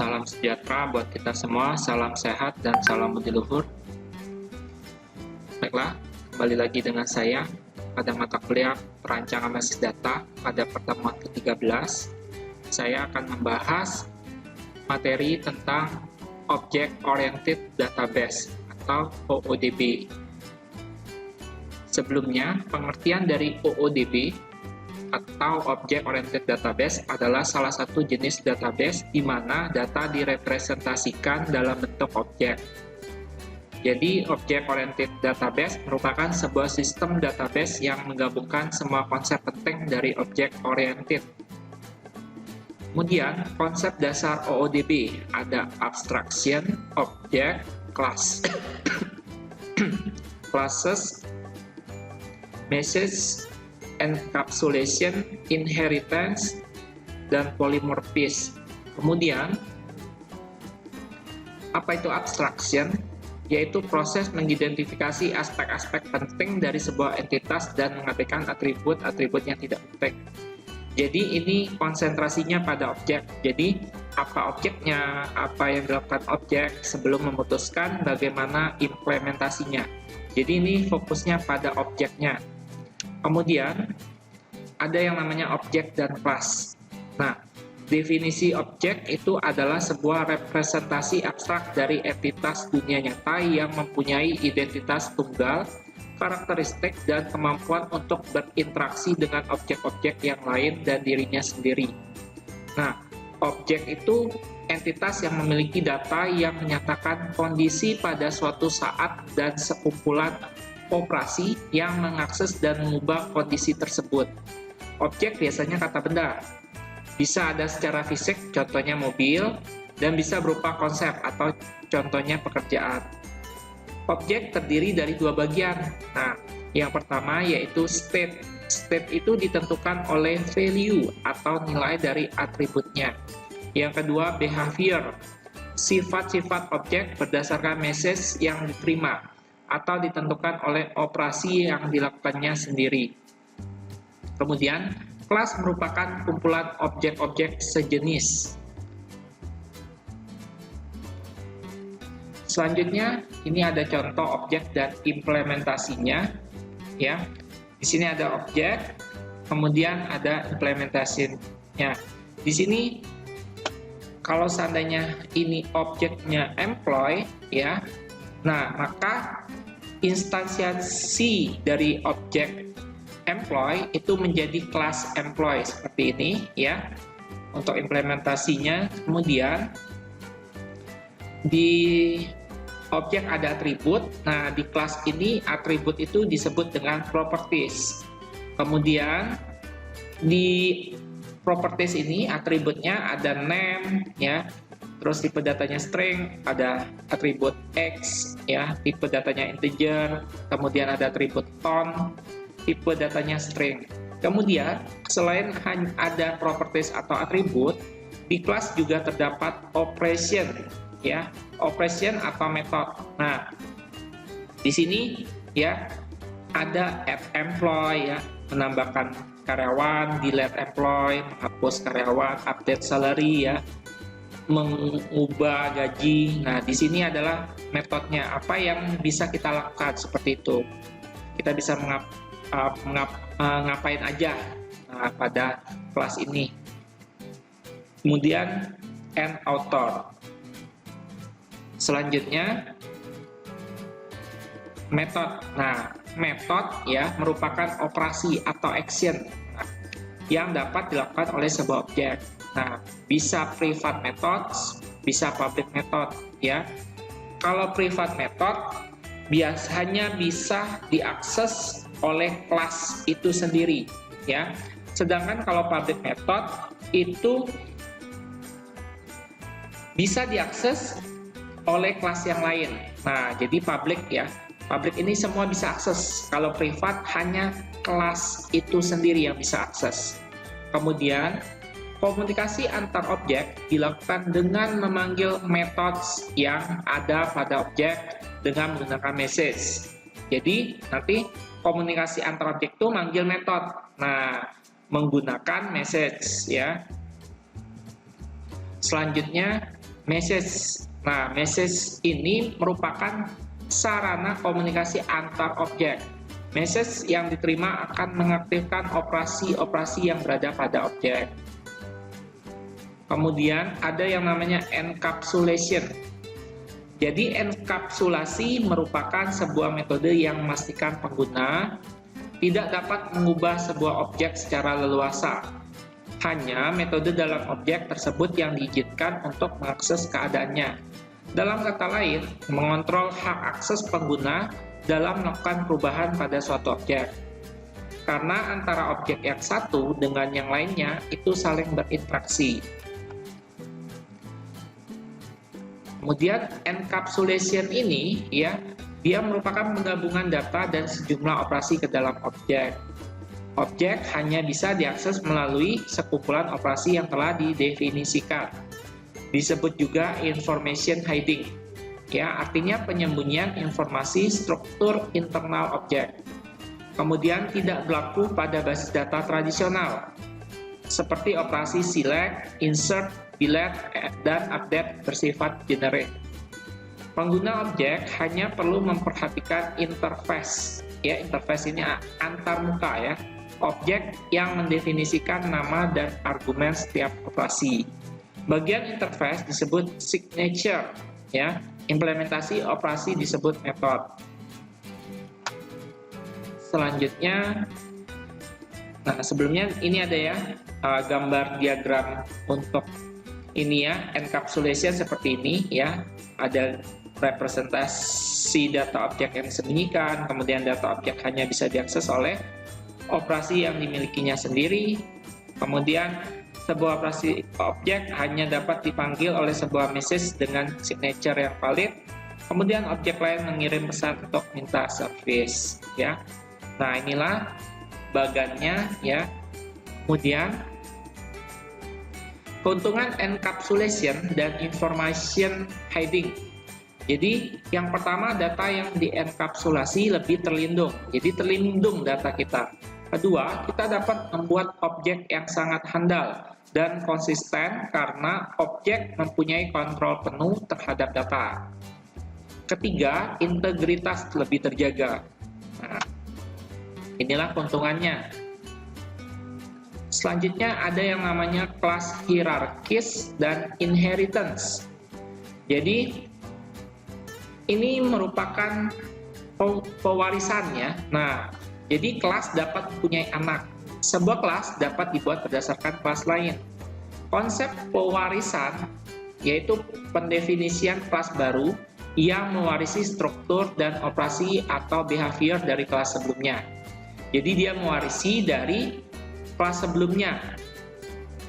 Salam sejahtera buat kita semua, salam sehat dan salam budiluhur. Baiklah, kembali lagi dengan saya pada mata kuliah perancangan basis data pada pertemuan ke-13. Saya akan membahas materi tentang Object Oriented Database atau OODB. Sebelumnya, pengertian dari OODB atau Object Oriented Database adalah salah satu jenis database di mana data direpresentasikan dalam bentuk objek. Jadi, Object Oriented Database merupakan sebuah sistem database yang menggabungkan semua konsep penting dari Object Oriented. Kemudian, konsep dasar OODB ada Abstraction, Object, Class, Classes, Message, Encapsulation, Inheritance, dan Polymorphism. Kemudian, apa itu abstraction? Yaitu proses mengidentifikasi aspek-aspek penting dari sebuah entitas dan mengabaikan atribut-atribut yang tidak penting. Jadi ini konsentrasinya pada objek. Jadi apa objeknya, apa yang dilakukan objek sebelum memutuskan bagaimana implementasinya. Jadi ini fokusnya pada objeknya. Kemudian, ada yang namanya objek dan kelas. Nah, definisi objek itu adalah sebuah representasi abstrak dari entitas dunia nyata yang mempunyai identitas tunggal, karakteristik, dan kemampuan untuk berinteraksi dengan objek-objek yang lain dan dirinya sendiri. Nah, objek itu entitas yang memiliki data yang menyatakan kondisi pada suatu saat dan sekumpulan operasi yang mengakses dan mengubah kondisi tersebut. Objek biasanya kata benda. Bisa ada secara fisik, contohnya mobil, dan bisa berupa konsep atau contohnya pekerjaan. Objek terdiri dari dua bagian. Nah, yang pertama yaitu state. State itu ditentukan oleh value atau nilai dari atributnya. Yang kedua, behavior. Sifat-sifat objek berdasarkan message yang diterima atau ditentukan oleh operasi yang dilakukannya sendiri. Kemudian, kelas merupakan kumpulan objek-objek sejenis. Selanjutnya, ini ada contoh objek dan implementasinya. Ya, di sini ada objek, kemudian ada implementasinya. Di sini, kalau seandainya ini objeknya employee, ya, nah maka instansiasi dari objek employee itu menjadi kelas employee seperti ini ya untuk implementasinya. Kemudian di objek ada atribut. Nah, di kelas ini atribut itu disebut dengan properties. Kemudian di properties ini atributnya ada name ya. Terus tipe datanya string, ada atribut X, ya, tipe datanya integer, kemudian ada atribut tone, tipe datanya string. Kemudian, selain hanya ada properties atau atribut, di kelas juga terdapat operation, ya, operation atau method. Nah, di sini, ya, ada add employee, ya, menambahkan karyawan, delete employee, menghapus karyawan, update salary, ya, mengubah gaji. Nah, di sini adalah metodenya. Apa yang bisa kita lakukan seperti itu? Kita bisa ngapain aja pada kelas ini. Kemudian end author. Selanjutnya method. Nah, method ya merupakan operasi atau action yang dapat dilakukan oleh sebuah objek. Nah, bisa private methods, bisa public method, ya. Kalau private method biasanya bisa diakses oleh kelas itu sendiri, ya. Sedangkan kalau public method itu bisa diakses oleh kelas yang lain. Nah, jadi public ya. Public ini semua bisa akses. Kalau privat hanya kelas itu sendiri yang bisa akses. Kemudian komunikasi antar objek dilakukan dengan memanggil methods yang ada pada objek dengan menggunakan message. Jadi, nanti komunikasi antar objek itu manggil method. Nah, menggunakan message ya. Selanjutnya message. Nah, message ini merupakan sarana komunikasi antar objek. Message yang diterima akan mengaktifkan operasi-operasi yang berada pada objek. Kemudian ada yang namanya encapsulation. Jadi enkapsulasi merupakan sebuah metode yang memastikan pengguna tidak dapat mengubah sebuah objek secara leluasa. Hanya metode dalam objek tersebut yang diizinkan untuk mengakses keadaannya. Dalam kata lain, mengontrol hak akses pengguna dalam melakukan perubahan pada suatu objek. Karena antara objek yang satu dengan yang lainnya itu saling berinteraksi. Kemudian encapsulation ini ya, dia merupakan penggabungan data dan sejumlah operasi ke dalam objek. Objek hanya bisa diakses melalui sekumpulan operasi yang telah didefinisikan. Disebut juga information hiding. Ya, artinya penyembunyian informasi struktur internal objek. Kemudian tidak berlaku pada basis data tradisional, seperti operasi select, insert, delete, dan update bersifat generik. Pengguna objek hanya perlu memperhatikan interface. Ya, interface ini antar muka ya. Objek yang mendefinisikan nama dan argumen setiap operasi. Bagian interface disebut signature, ya. Implementasi operasi disebut method. Selanjutnya, nah sebelumnya ini ada ya gambar diagram untuk ini ya, encapsulation seperti ini ya. Ada representasi data objek yang disembunyikan, kemudian data objek hanya bisa diakses oleh operasi yang dimilikinya sendiri, kemudian sebuah operasi objek hanya dapat dipanggil oleh sebuah message dengan signature yang valid, kemudian objek lain mengirim pesan untuk minta service ya. Nah, inilah bagannya ya. Kemudian keuntungan encapsulation dan information hiding. Jadi yang pertama, data yang dienkapsulasi lebih terlindung. Jadi terlindung data kita. Kedua, kita dapat membuat objek yang sangat handal dan konsisten karena objek mempunyai kontrol penuh terhadap data. Ketiga, integritas lebih terjaga. Nah, inilah keuntungannya. Selanjutnya ada yang namanya kelas hierarkis dan inheritance. Jadi ini merupakan pewarisan ya. Nah, jadi kelas dapat mempunyai anak. Sebuah kelas dapat dibuat berdasarkan kelas lain. Konsep pewarisan yaitu pendefinisian kelas baru yang mewarisi struktur dan operasi atau behavior dari kelas sebelumnya. Jadi dia mewarisi dari kelas sebelumnya.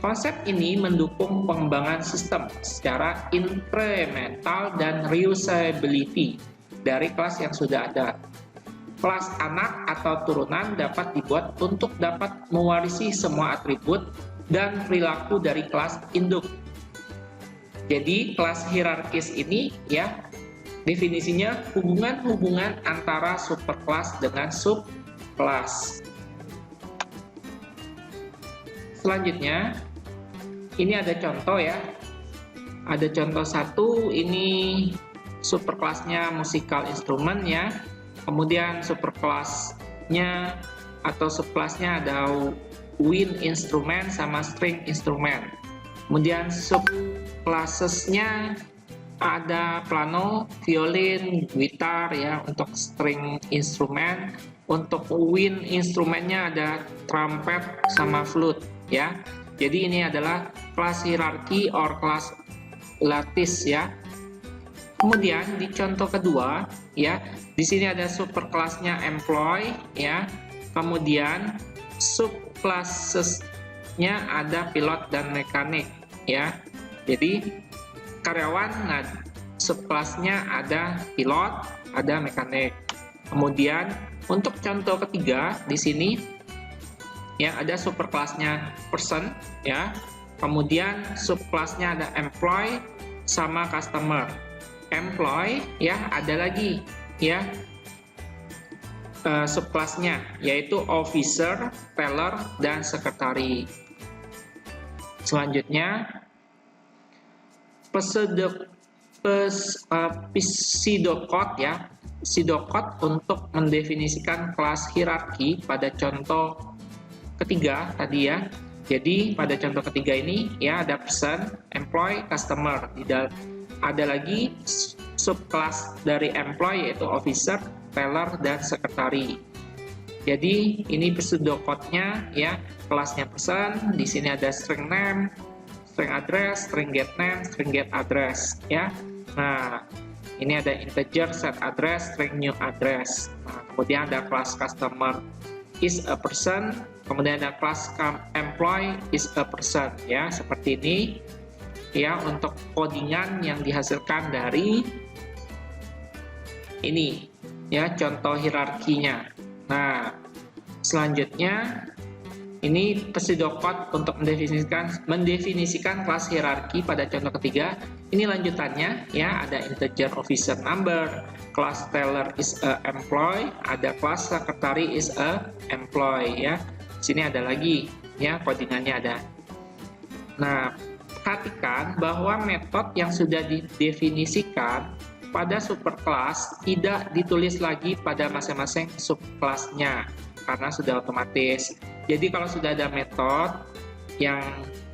Konsep ini mendukung pengembangan sistem secara incremental dan reusability dari kelas yang sudah ada. Kelas anak atau turunan dapat dibuat untuk dapat mewarisi semua atribut dan perilaku dari kelas induk. Jadi kelas hierarkis ini ya, definisinya hubungan-hubungan antara superkelas dengan subkelas. Selanjutnya, ini ada contoh ya. Ada contoh satu, ini superkelasnya musical instrument ya. Kemudian superkelasnya atau subkelasnya ada wind instrument sama string instrument. Kemudian subclassesnya ada piano, violin, gitar ya untuk string instrument. Untuk wind instrumennya ada trumpet sama flute ya. Jadi ini adalah kelas hierarki or kelas lattice ya. Kemudian di contoh kedua ya, di sini ada superkelasnya employee ya. Kemudian subclassesnya ada pilot dan mekanik ya. Jadi karyawan, nah subkelasnya ada pilot, ada mekanik. Kemudian untuk contoh ketiga di sini ya ada superkelasnya person ya. Kemudian subkelasnya ada employee sama customer. Employee ya ada lagi ya subkelasnya yaitu officer, teller, dan sekretari. Selanjutnya pseudocode ya, pseudocode untuk mendefinisikan kelas hierarki pada contoh ketiga tadi ya. Jadi pada contoh ketiga ini ya ada person, employee, customer. Ada lagi subclass dari employee yaitu officer, teller, dan secretary. Jadi ini pseudocode-nya ya, kelasnya person, di sini ada string name, string address, string get name, string get address ya. Nah, ini ada integer set address, string new address. Nah, kemudian ada kelas customer is a person, kemudian ada kelas employee is a person ya, seperti ini ya untuk codingan yang dihasilkan dari ini ya, contoh hierarkinya. Nah, selanjutnya ini pseudocode untuk mendefinisikan kelas hierarki pada contoh ketiga. Ini lanjutannya ya, ada integer officer number, kelas teller is a employee, ada kelas secretary is a employee ya. Sini ada lagi ya, codingannya ada. Nah, perhatikan bahwa metode yang sudah didefinisikan pada superclass tidak ditulis lagi pada masing-masing subclassnya karena sudah otomatis. Jadi kalau sudah ada metode yang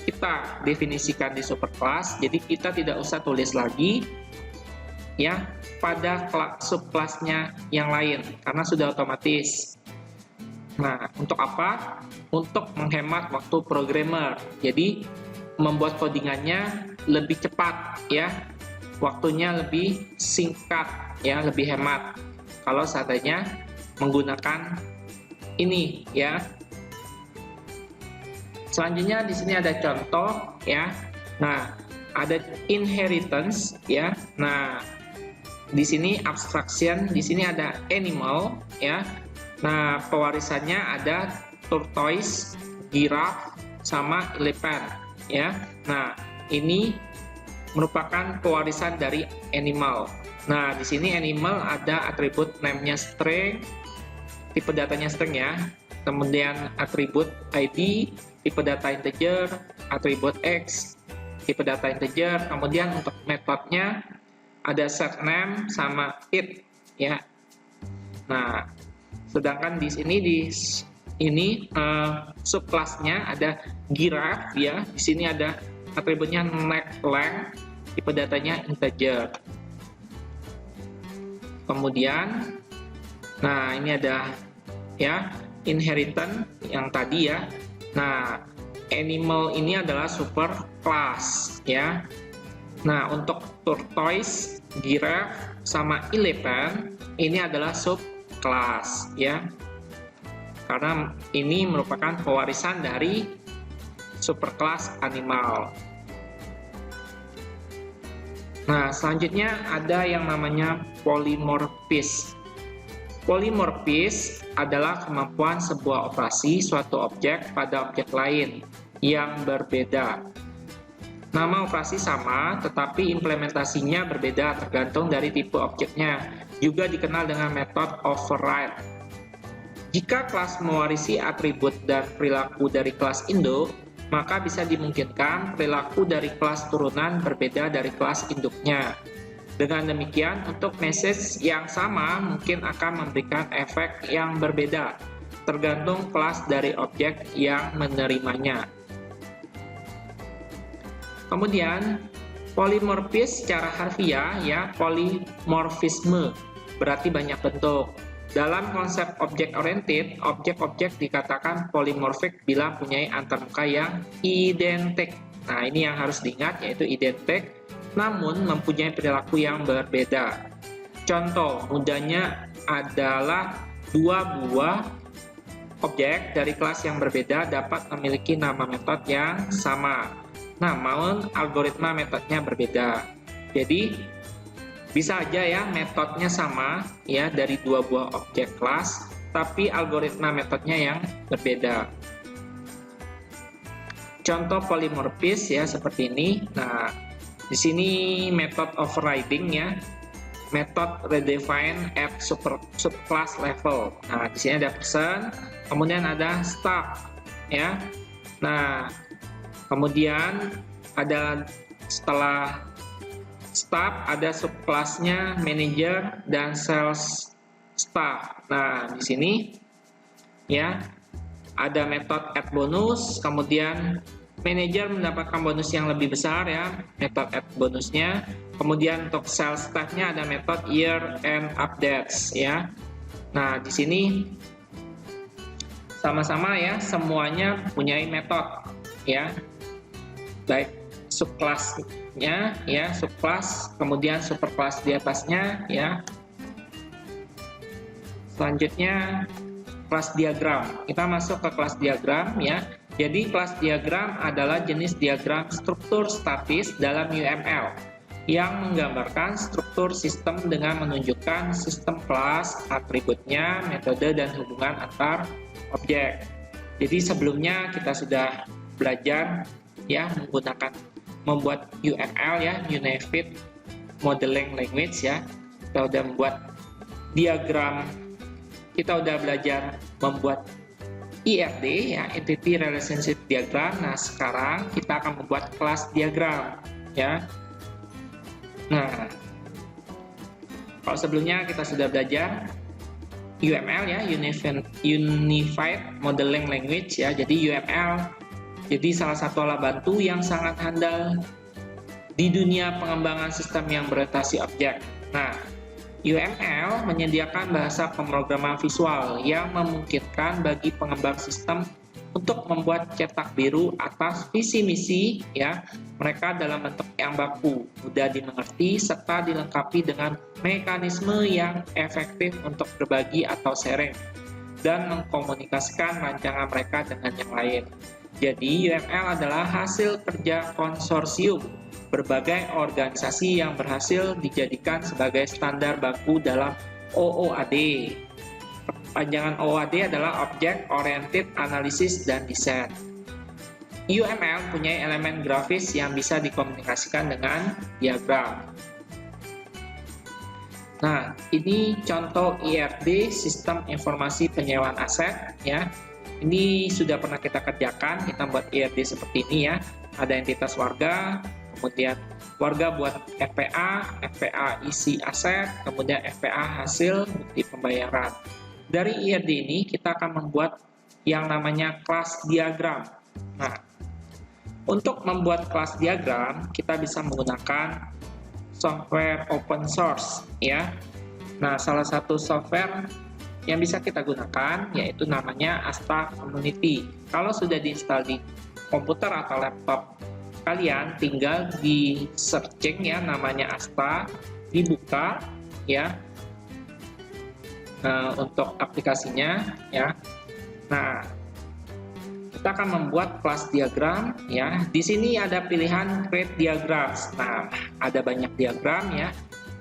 kita definisikan di superclass, jadi kita tidak usah tulis lagi ya pada subclassnya yang lain karena sudah otomatis. Nah, untuk apa? Untuk menghemat waktu programmer. Jadi membuat codingannya lebih cepat ya, waktunya lebih singkat ya, lebih hemat kalau seandainya menggunakan ini ya. Selanjutnya di sini ada contoh ya. Nah, ada inheritance ya. Nah, di sini abstraction, di sini ada animal ya. Nah, pewarisannya ada tortoise, giraffe, sama elephant ya. Nah, ini merupakan pewarisan dari animal. Nah, di sini animal ada atribut name-nya string, tipe datanya string ya. Kemudian atribut ID, tipe data integer, atribut X, tipe data integer. Kemudian untuk metodenya ada set name sama it ya. Nah, sedangkan di sini subclassnya ada giraffe ya. Di sini ada atributnya neck length, tipe datanya integer. Kemudian, nah ini ada ya inheritance yang tadi ya. Nah, animal ini adalah superclass ya. Nah, untuk tortoise, giraffe, sama elephant ini adalah subclass ya. Karena ini merupakan pewarisan dari superclass animal. Nah, selanjutnya ada yang namanya polymorphism. Polymorphism adalah kemampuan sebuah operasi suatu objek pada objek lain yang berbeda. Nama operasi sama, tetapi implementasinya berbeda tergantung dari tipe objeknya. Juga dikenal dengan metode override. Jika kelas mewarisi atribut dan perilaku dari kelas induk, maka bisa dimungkinkan perilaku dari kelas turunan berbeda dari kelas induknya. Dengan demikian, untuk message yang sama mungkin akan memberikan efek yang berbeda, tergantung kelas dari objek yang menerimanya. Kemudian, polymorphism secara harfiah ya, polymorphisme berarti banyak bentuk. Dalam konsep objek-oriented, objek-objek dikatakan polymorphic bila mempunyai antarmuka yang identik. Nah, ini yang harus diingat, yaitu identik, namun mempunyai perilaku yang berbeda. Contoh mudahnya adalah dua buah objek dari kelas yang berbeda dapat memiliki nama metode yang sama, namun algoritma metodenya berbeda. Jadi, bisa aja ya metodenya sama ya dari dua buah objek kelas, tapi algoritma metodenya yang berbeda. Contoh polymorphism ya seperti ini. Nah, di sini method overriding ya, method redefine at subclass level. Nah, di sini ada person, kemudian ada staff ya. Nah, kemudian ada setelah staff, ada subkelasnya manager dan sales staff. Nah, di sini ya ada metode add bonus, kemudian manager mendapatkan bonus yang lebih besar ya, metode add bonusnya. Kemudian untuk sales staff-nya ada metode year end updates ya. Nah, di sini sama-sama ya, semuanya punya metode ya. Baik subkelasnya ya, subkelas, kemudian superkelas di atasnya ya. Selanjutnya kelas diagram. Kita masuk ke kelas diagram ya. Jadi kelas diagram adalah jenis diagram struktur statis dalam UML yang menggambarkan struktur sistem dengan menunjukkan sistem kelas, atributnya, metode, dan hubungan antar objek. Jadi sebelumnya kita sudah belajar ya menggunakan membuat UML ya, Unified Modeling Language ya. Kita sudah membuat diagram, kita sudah belajar membuat IRD ya, Entity Relationship Diagram. Nah, sekarang kita akan membuat kelas diagram ya. Nah, kalau sebelumnya kita sudah belajar UML ya, Unified Modeling Language ya. Jadi UML jadi salah satu alat bantu yang sangat handal di dunia pengembangan sistem yang berorientasi objek. Nah, UML menyediakan bahasa pemrograman visual yang memungkinkan bagi pengembang sistem untuk membuat cetak biru atas visi misi ya mereka dalam bentuk yang baku, mudah dimengerti, serta dilengkapi dengan mekanisme yang efektif untuk berbagi atau sharing dan mengkomunikasikan rancangan mereka dengan yang lain. Jadi UML adalah hasil kerja konsorsium berbagai organisasi yang berhasil dijadikan sebagai standar baku dalam OOAD. Panjangan OOAD adalah Object Oriented Analysis dan Design. UML punya elemen grafis yang bisa dikomunikasikan dengan diagram. Nah, ini contoh IRD, Sistem Informasi Penyewaan Aset ya. Ini sudah pernah kita kerjakan, kita buat IRD seperti ini ya. Ada entitas warga, kemudian warga buat FPA, FPA isi aset, kemudian FPA hasil bukti pembayaran. Dari IRD ini kita akan membuat yang namanya kelas diagram. Nah, untuk membuat kelas diagram kita bisa menggunakan software open source ya. Nah, salah satu software yang bisa kita gunakan yaitu namanya Asta Community. Kalau sudah diinstal di komputer atau laptop kalian, tinggal di searching ya namanya Asta, dibuka ya untuk aplikasinya ya. Nah, kita akan membuat kelas diagram ya. Di sini ada pilihan create diagrams. Nah, ada banyak diagram ya.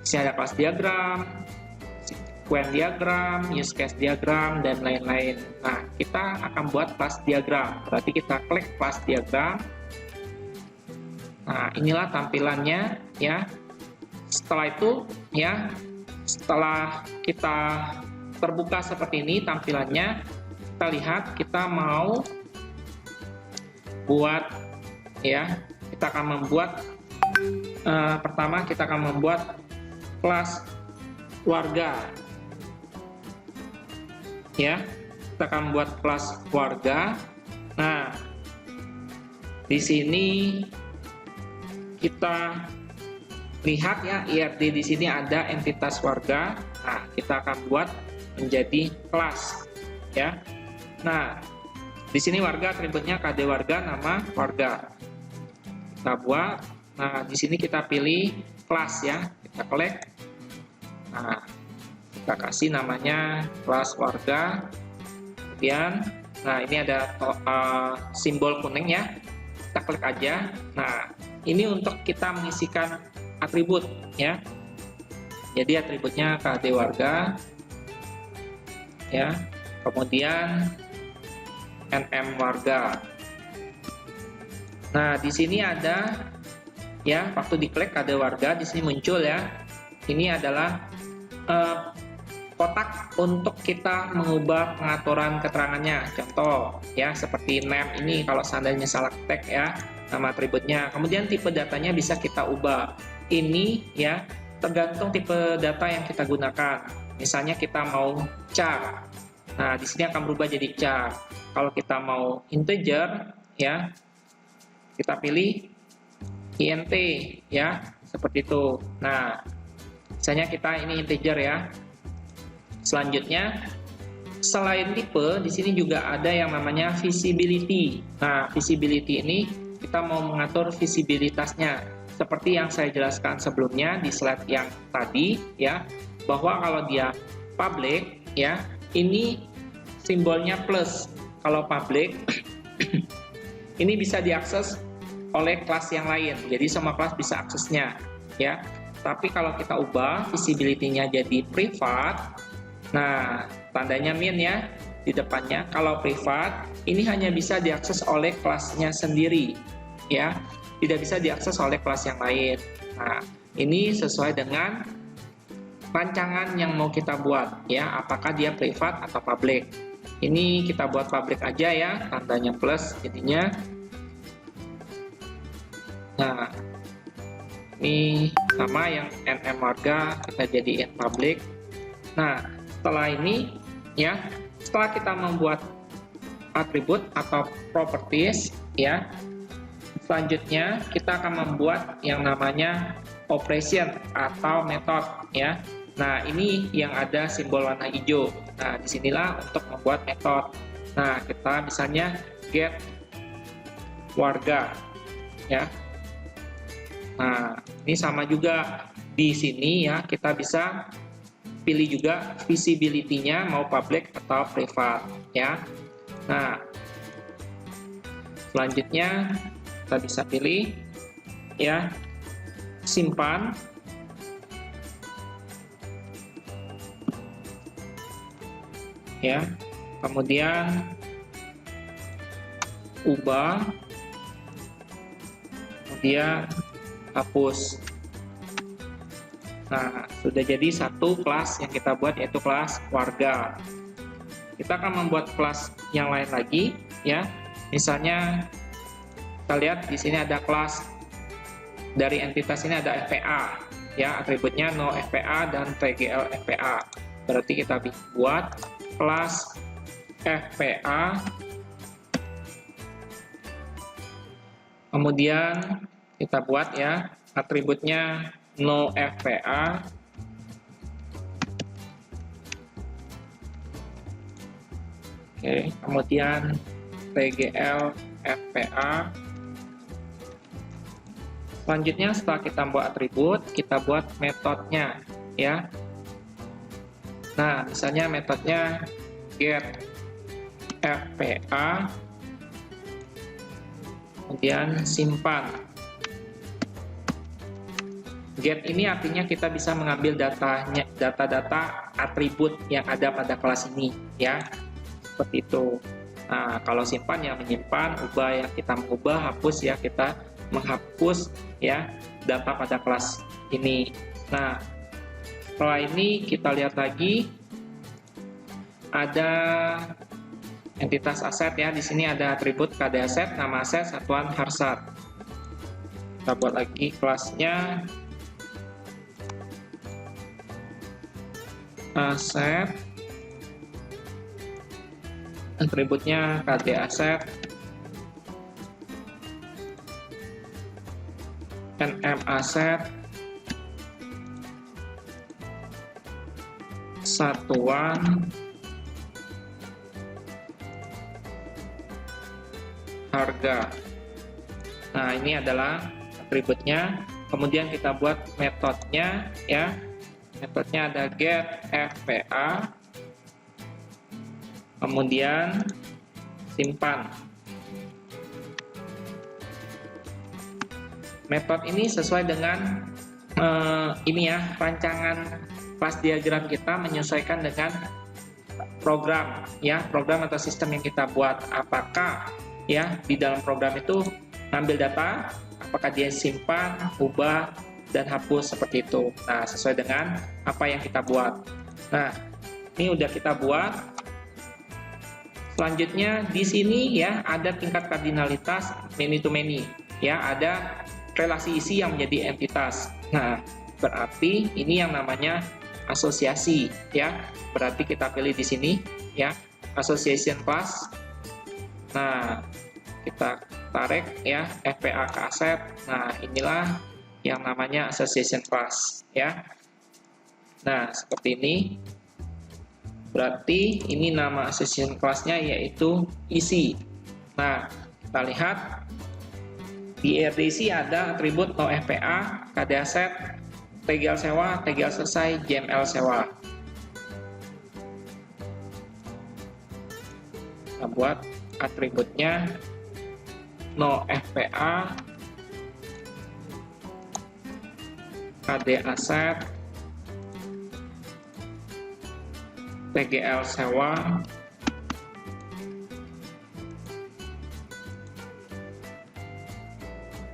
Di sini ada kelas diagram, sequence diagram, use case diagram, dan lain-lain. Nah, kita akan buat kelas diagram. Berarti kita klik kelas diagram. Nah, inilah tampilannya ya. Setelah itu ya, setelah kita terbuka seperti ini tampilannya, kita lihat kita mau buat ya. Kita akan membuat pertama kita akan membuat kelas warga. Ya, kita akan membuat kelas warga. Nah, di sini kita lihat ya, IRD di sini ada entitas warga. Nah, kita akan buat menjadi kelas ya. Nah, di sini warga atributnya KD warga, nama warga. Kita buat. Nah, di sini kita pilih kelas ya. Kita klik. Nah, kita kasih namanya kelas warga. Kemudian, nah ini ada simbol kuning ya. Kita klik aja. Nah, ini untuk kita mengisikan atribut ya. Jadi atributnya KD warga ya. Kemudian NM warga. Nah, di sini ada ya, waktu diklik KD warga di sini muncul ya. Ini adalah kotak untuk kita mengubah pengaturan keterangannya. Contoh ya, seperti name ini kalau seandainya salah tag ya, nama atributnya. Kemudian tipe datanya bisa kita ubah. ini ya tergantung tipe data yang kita gunakan. Misalnya kita mau char, nah di sini akan berubah jadi char. Kalau kita mau integer, ya kita pilih int, ya seperti itu. Nah, misalnya kita ini integer ya. Selanjutnya, selain tipe, di sini juga ada yang namanya visibility. Nah, visibility ini kita mau mengatur visibilitasnya. Seperti yang saya jelaskan sebelumnya di slide yang tadi, ya, bahwa kalau dia public, ya, ini simbolnya plus. Kalau public, ini bisa diakses oleh kelas yang lain. Jadi semua kelas bisa aksesnya, ya. Tapi kalau kita ubah visibility-nya jadi privat, nah tandanya min ya di depannya. Kalau privat, ini hanya bisa diakses oleh kelasnya sendiri, ya. Tidak bisa diakses oleh kelas yang lain. Nah, ini sesuai dengan rancangan yang mau kita buat, ya. Apakah dia privat atau public? Ini kita buat public aja ya, tandanya plus jadinya. Nah, ini sama yang nm warga kita jadiin public. Nah, setelah ini ya, setelah kita membuat atribut atau properties ya, selanjutnya kita akan membuat yang namanya operation atau method ya. Nah, ini yang ada simbol warna hijau. Nah, disinilah untuk membuat metode. Nah, kita misalnya get warga ya. Nah, ini sama juga di sini ya, kita bisa pilih juga visibility-nya mau public atau privat ya. Nah, selanjutnya kita bisa pilih ya, simpan. Ya, kemudian ubah, kemudian hapus. Nah, sudah jadi satu kelas yang kita buat, yaitu kelas warga. Kita akan membuat kelas yang lain lagi ya. Misalnya kita lihat di sini ada kelas dari entitas ini, ada FPA ya, atributnya no FPA dan tgl FPA. Berarti kita buat kelas FPA, kemudian kita buat ya atributnya no FPA, oke, kemudian tgl FPA. Selanjutnya setelah kita buat atribut, kita buat metodenya ya. Nah, misalnya metodenya get FPA, kemudian simpan. Get ini artinya kita bisa mengambil data-data atribut yang ada pada kelas ini, ya, seperti itu. Nah, kalau simpan ya menyimpan, ubah ya kita mengubah, hapus ya kita menghapus ya data pada kelas ini. Nah, setelah ini kita lihat lagi ada entitas aset ya. Di sini ada atribut KD aset, nama aset, satuan harsat. Kita buat lagi kelasnya aset, atributnya KD aset, nm aset, satuan harga. Nah, ini adalah atributnya. Kemudian kita buat metodenya ya. Metodenya ada get FPA, kemudian simpan. Metode ini sesuai dengan ini ya, rancangan kelas diagram kita menyesuaikan dengan program ya, program atau sistem yang kita buat. Apakah ya di dalam program itu ngambil data, apakah dia simpan, ubah, dan hapus seperti itu. Nah, sesuai dengan apa yang kita buat. Nah, ini udah kita buat. Selanjutnya di sini ya ada tingkat kardinalitas many to many ya, ada relasi isi yang menjadi entitas. Nah, berarti ini yang namanya asosiasi ya. Berarti kita pilih di sini ya, association class. Nah, kita tarik ya FPA ke aset. Nah, inilah yang namanya association class ya. Nah, seperti ini. Berarti ini nama association class-nya yaitu isi. Nah, kita lihat di ERDC ada atribut no FPA, KD aset, TGL sewa, TGL selesai, JML sewa. Kita buat atributnya no FPA, KD aset, TGL sewa,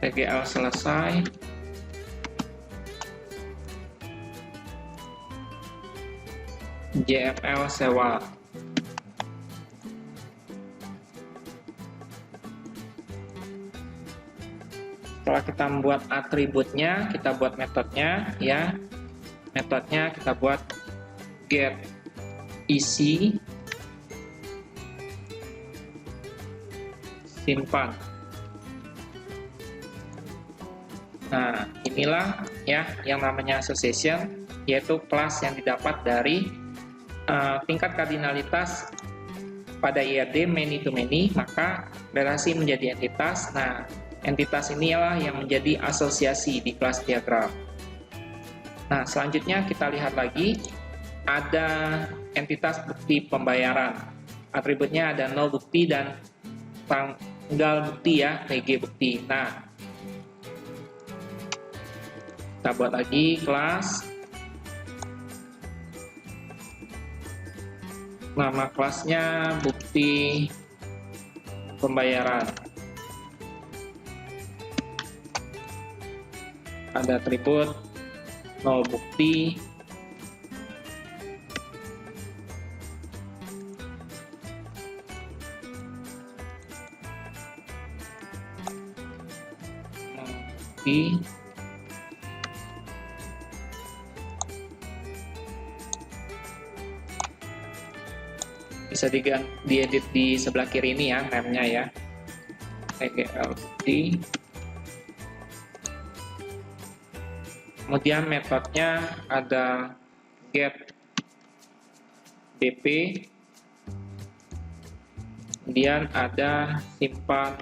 TGL selesai, JML sewa. Setelah kita membuat atributnya, kita buat metodenya ya. Metodenya kita buat get isi simpan. Nah, inilah ya yang namanya association, yaitu kelas yang didapat dari tingkat kardinalitas pada IRD many to many, maka relasi menjadi entitas. Nah, entitas inilah yang menjadi asosiasi di kelas diagram. Nah, selanjutnya kita lihat lagi ada entitas bukti pembayaran. Atributnya ada no bukti dan tanggal bukti ya, TG bukti. Nah, kita buat lagi kelas. Nama kelasnya bukti pembayaran. Ada atribut no bukti, bisa diedit di sebelah kiri ini ya, namanya ya, TGLD. Kemudian metodenya ada get BP, kemudian ada simpan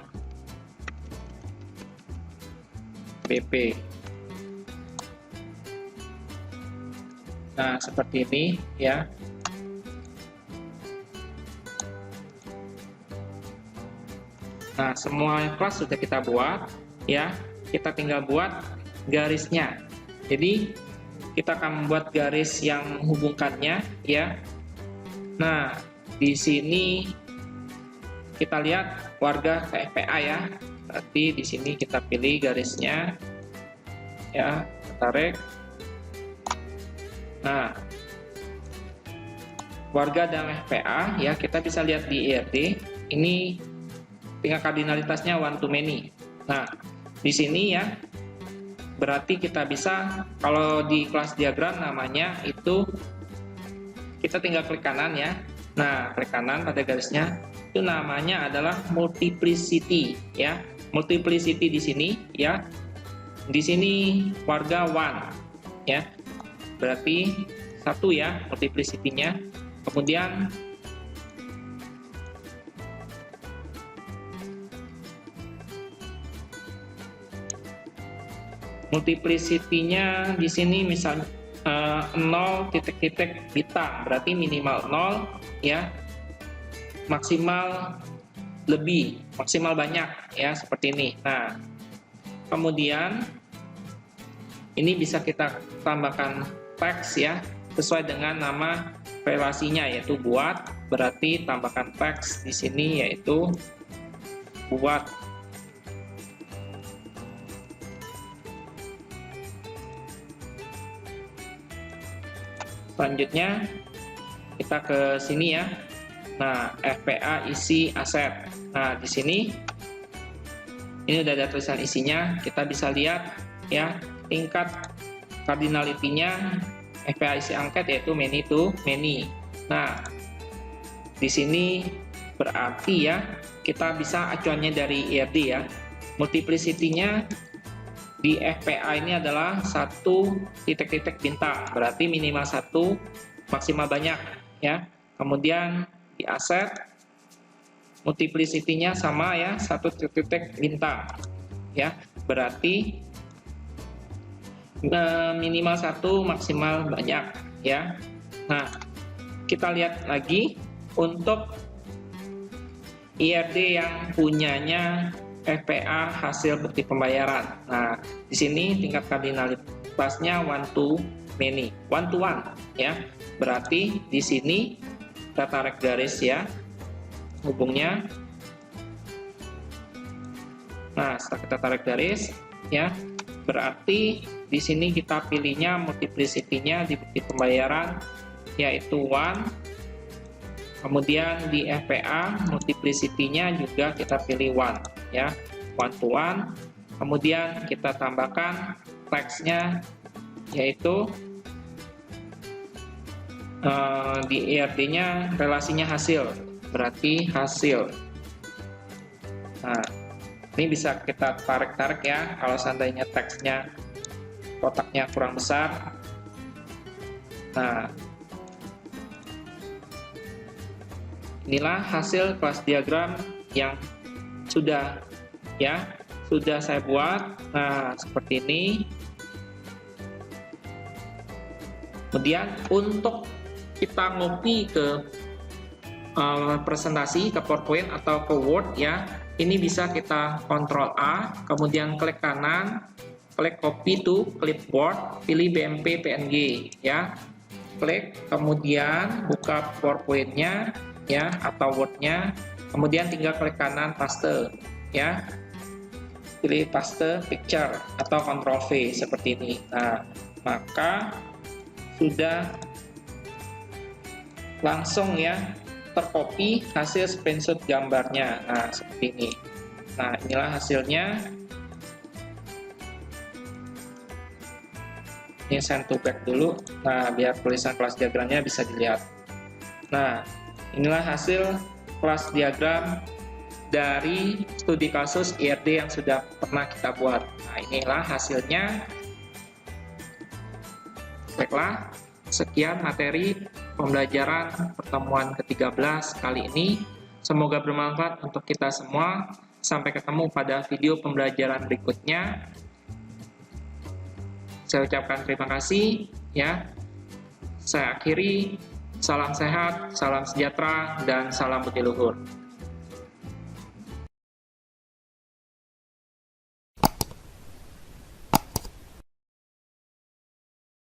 BP. Nah, seperti ini ya. Nah, semua kelas sudah kita buat ya. Kita tinggal buat garisnya. Jadi kita akan membuat garis yang menghubungkannya ya. Nah, di sini kita lihat warga ke FPA ya. Berarti di sini kita pilih garisnya ya, tarik. Nah, warga dan FPA ya, kita bisa lihat di IRD ini tingkat kardinalitasnya one to many. Nah, di sini ya, berarti kita bisa, kalau di kelas diagram namanya itu, kita tinggal klik kanan ya. Nah, klik kanan pada garisnya, itu namanya adalah multiplicity ya. Multiplicity di sini ya. Di sini warga one ya. Berarti satu ya multiplicity-nya. Kemudian multiplicity-nya di sini misalnya 0 titik-titik bintang, berarti minimal 0 ya, maksimal lebih, maksimal banyak ya, seperti ini. Nah, kemudian ini bisa kita tambahkan teks ya, sesuai dengan nama relasinya, yaitu buat, berarti tambahkan teks di sini yaitu buat. Selanjutnya kita ke sini ya. Nah, FPA isi aset. Nah, di sini ini udah ada tulisan isinya. Kita bisa lihat ya tingkat Cardinality-nya FPA isi angket yaitu many to many. Nah, di sini berarti ya kita bisa acuannya dari IRD ya. Multiplicity-nya di FPA ini adalah satu titik-titik bintang, berarti minimal satu, maksimal banyak ya. Kemudian di aset multiplicity-nya sama ya, satu titik bintang ya, berarti minimal satu, maksimal banyak ya. Nah, kita lihat lagi untuk IRD yang punyanya FPA hasil bukti pembayaran. Nah, di sini tingkat kardinalitasnya one to many, one to one ya. Berarti di sini kita tarik garis ya hubungnya. Nah, setelah kita tarik garis ya, berarti di sini kita pilihnya multiplicity-nya di bukti pembayaran yaitu 1. Kemudian di FPA multiplicity-nya juga kita pilih 1 ya, 1 to 1. Kemudian kita tambahkan teksnya yaitu di IRD-nya relasinya hasil, berarti hasil. Nah, ini bisa kita tarik-tarik ya kalau seandainya teksnya kotaknya kurang besar. Nah, inilah hasil kelas diagram yang sudah saya buat. Nah, seperti ini. Kemudian untuk kita ngopi ke presentasi, ke PowerPoint atau ke Word ya, ini bisa kita Ctrl A, kemudian klik kanan, klik copy to clipboard, pilih BMP PNG ya, klik, kemudian buka PowerPoint-nya ya atau Word-nya, kemudian tinggal klik kanan paste ya, pilih paste picture atau Ctrl V seperti ini. Nah, maka sudah langsung ya tercopy hasil screenshot gambarnya. Nah, seperti ini. Nah, inilah hasilnya. Ini send to back dulu. Nah, biar tulisan kelas diagramnya bisa dilihat. Nah, inilah hasil kelas diagram dari studi kasus IRD yang sudah pernah kita buat. Nah, inilah hasilnya. Baiklah, sekian materi pembelajaran pertemuan ke-13 kali ini. Semoga bermanfaat untuk kita semua. Sampai ketemu pada video pembelajaran berikutnya. Saya ucapkan terima kasih ya. Saya akhiri, salam sehat, salam sejahtera, dan salam budi luhur.